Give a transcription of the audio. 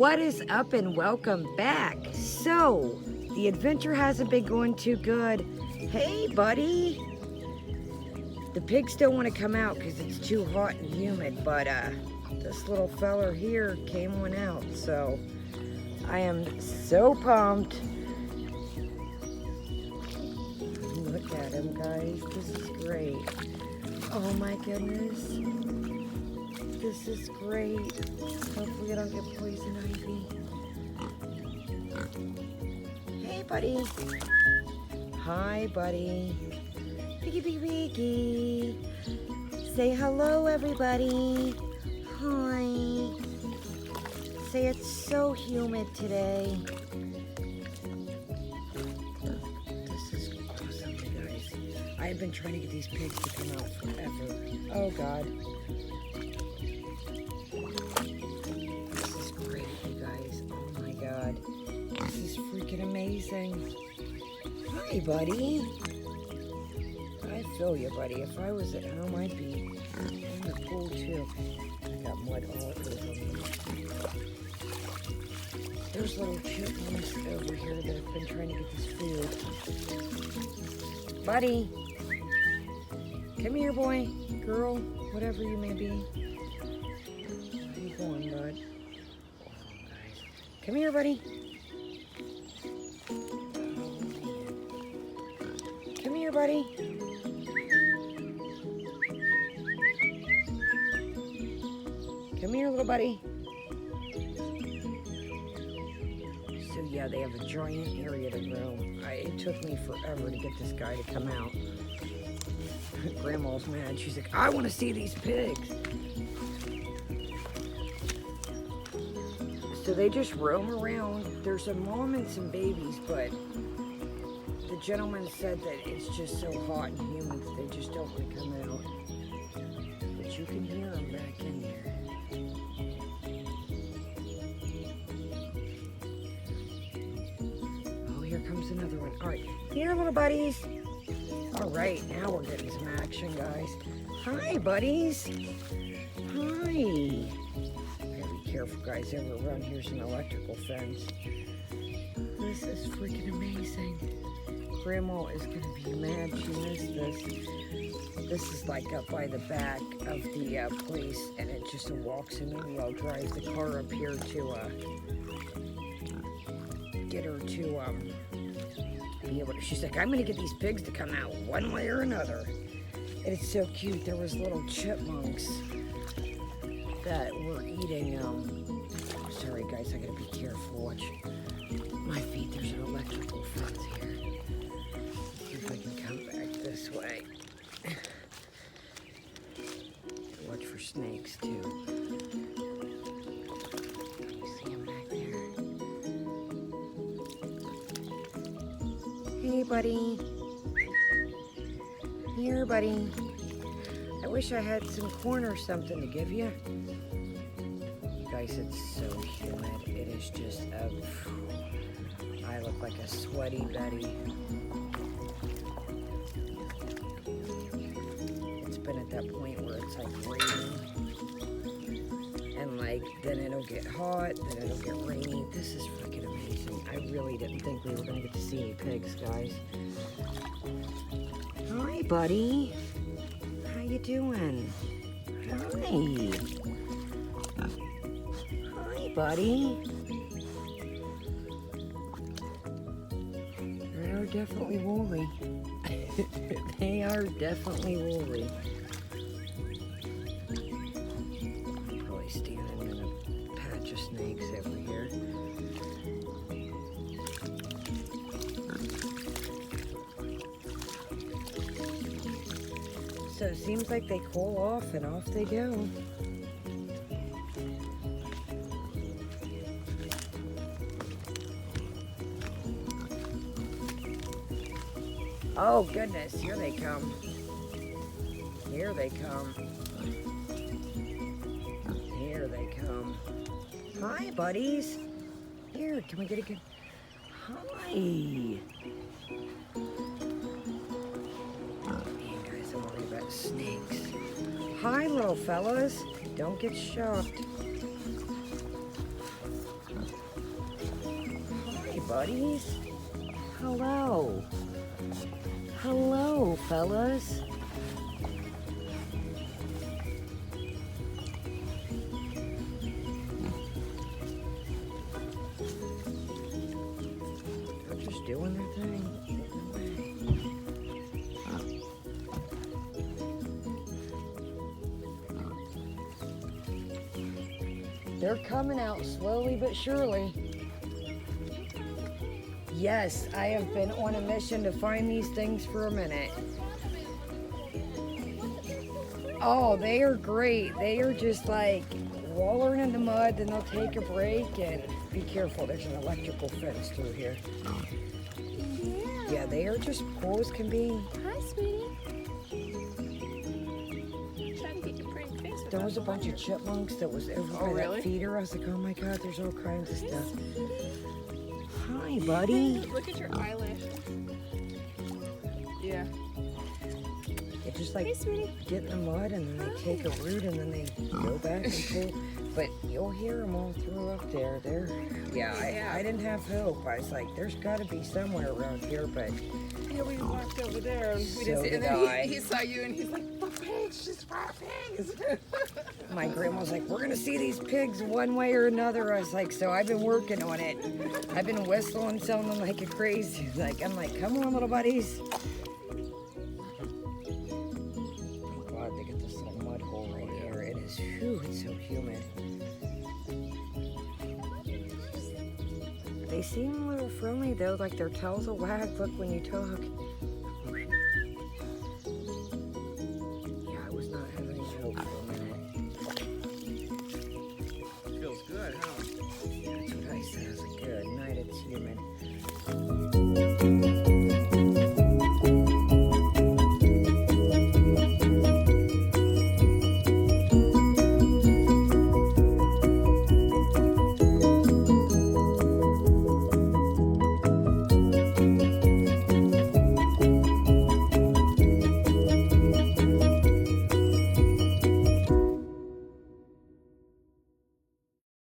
What is up and welcome back. So, the adventure hasn't been going too good. Hey, buddy. The pigs don't want to come out because it's too hot and humid, but this little feller here came one out, so I am so pumped. Look at him, guys. This is great. Oh my goodness. This is great. Hopefully I don't get poison ivy. Hey, buddy. Hi, buddy. Piggy, piggy, piggy. Say hello, everybody. Hi. Say it's so humid today. This is awesome, you guys. I've been trying to get these pigs to come out forever. Oh, God. This is great, you guys. Oh, my God. This is freaking amazing. Hi, buddy. I feel you, buddy. If I was at home, I'd be in the pool, too. I got mud all over me. There's little chipmunks over here that have been trying to get this food. Buddy. Come here, boy. Girl. Whatever you may be. How you going, bud? Oh, guys. Come here, buddy. Come here, buddy. Come here, little buddy. So yeah, they have a giant area to roam. It took me forever to get this guy to come out. Grandma's mad. She's like, I want to see these pigs. So they just roam around. There's a mom and some babies, but the gentleman said that it's just so hot and humid that they just don't want to come out. But you can hear them back in there. Oh, here comes another one. All right, here, little buddies. All right, now we're getting some action, guys. Hi, buddies. Hi. Gotta be careful, guys. Everywhere around here's an electrical fence. This is freaking amazing. Grandma is gonna be mad she missed this. This is like up by the back of the place, and it just walks in. Maybe I'll drive the car up here to get her to be able to. She's like, I'm gonna get these pigs to come out one way or another. And it's so cute. There was little chipmunks that were eating. Sorry, guys, I gotta be careful. Watch my feet. There's an electrical fence here. See if I can come back this way. Watch for snakes too. You see them back there? Hey, buddy. Here, buddy. I wish I had some corn or something to give you. Guys, it's so humid. It is just I look like a sweaty Betty. It's been at that point where it's like raining. And like, then it'll get hot, then it'll get rainy. This is freaking amazing. I really didn't think we were gonna get to see any pigs, guys. Hi, buddy. How you doing? Hi. Hi, buddy. They are definitely woolly. They are definitely woolly. I'm probably standing in a patch of snakes over here. So it seems like they cool off and off they go. Oh goodness, here they come. Here they come. Here they come. Hi, buddies. Here, can we get a good... Hi. Man, guys, I'm worried about snakes. Hi, little fellas. Don't get shocked. buddies. Hello. Hello, fellas. They're just doing their thing. They're coming out slowly but surely. Yes, I have been on a mission to find these things for a minute. Oh, they are great. They are just like wallowing in the mud, then they'll take a break and be careful. There's an electrical fence through here. Yeah, they are just cool as can be. Hi, sweetie. Trying to get your pretty face. There was a bunch of chipmunks that was over by that feeder. I was like, oh my God, there's all kinds of stuff. Hi, buddy. Look at your eyelash. Yeah. They just like get in the mud and then they take a root and then they go back and pull. But you'll hear them all through up there. I didn't have hope. I was like, there's got to be somewhere around here, but Yeah, we walked over there and we So didn't see, and did then I. he saw you and he's like, the pigs, just for pigs. my grandma's like, we're going to see these pigs one way or another. I was like, so I've been working on it. I've been whistling, telling them like a crazy. I'm like, come on, little buddies. I'm glad they get this little mud hole right here. It is, whew, it's so humid. They seem a little friendly though, like their tails will wag. Look when you talk.